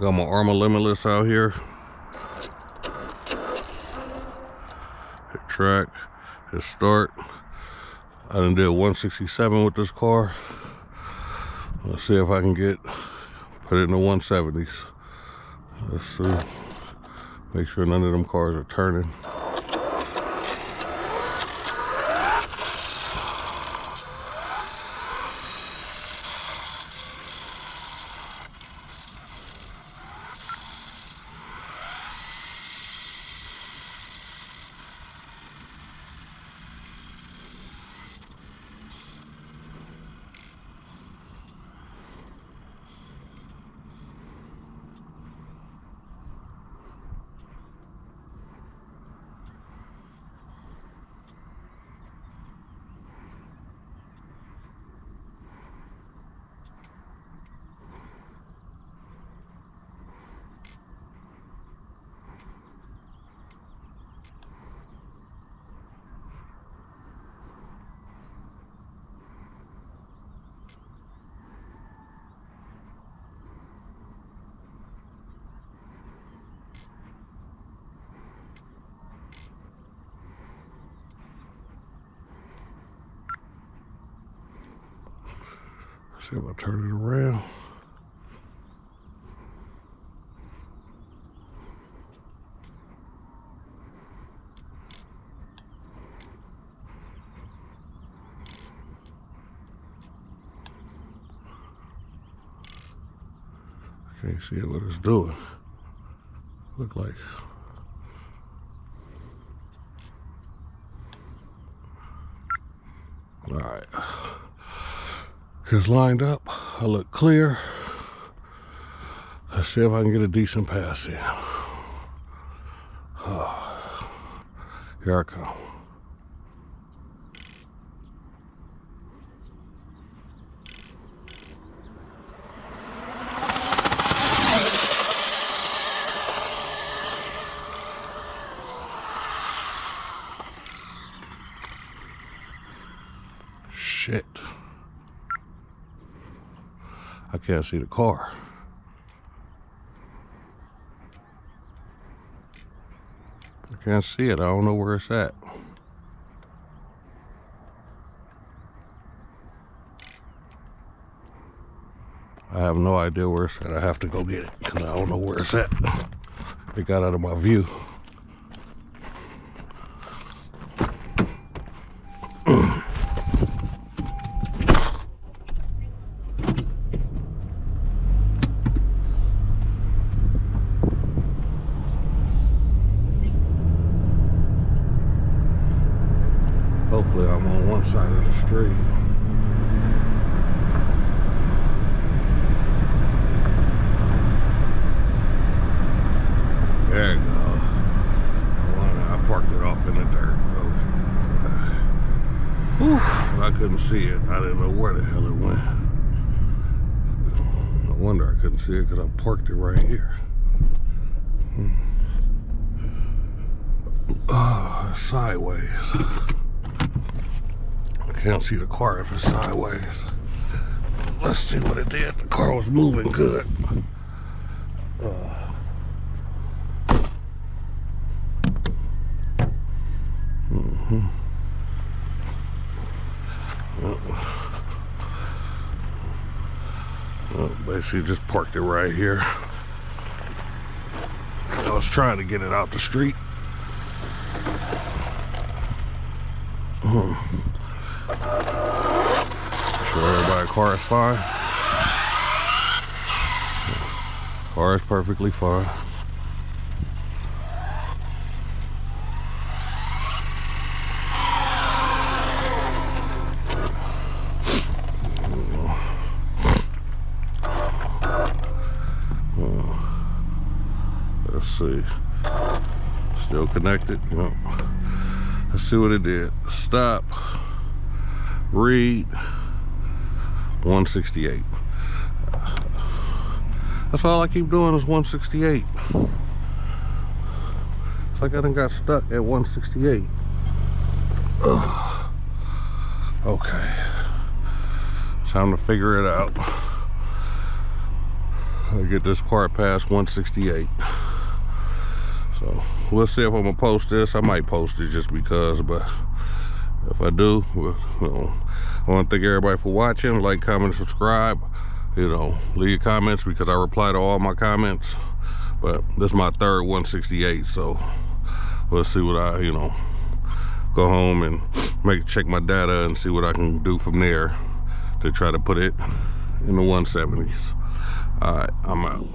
Got my Arrma Limitless out here. Hit track, hit start. I done did 167 with this car. Let's see if I can put it in the 170s. Let's see. Make sure none of them cars are turning. See if I turn it around. I can't see what it's doing. Look like. All right. It's lined up. I look clear. Let's see if I can get a decent pass in. Here I come. Shit. I can't see the car. I can't see it. I don't know where it's at. I have no idea where it's at. I have to go get it because I don't know where it's at. It got out of my view. Hopefully I'm on one side of the street. There you go. I parked it off in the dirt. Whew, I couldn't see it. I didn't know where the hell it went. No wonder I couldn't see it because I parked it right here. Sideways. I can't see the car if it's sideways. Let's see what it did. The car was moving good. Well, basically just parked it right here. I was trying to get it out the street. Sure everybody's car is fine. Car is perfectly fine. Let's see. Still connected. Yep. Let's see what it did. Stop. Read. 168. That's all I keep doing is 168. It's like I done got stuck at 168. Ugh. Okay. Time to figure it out. I get this part past 168. So we'll see if I'm gonna post this. I might post it just because, but if I do, well, you know, I want to thank everybody for watching. Like, comment, subscribe. You know, leave your comments because I reply to all my comments. But this is my third 168, so we'll see what I, you know, go home and check my data and see what I can do from there to try to put it in the 170s. All right, I'm out.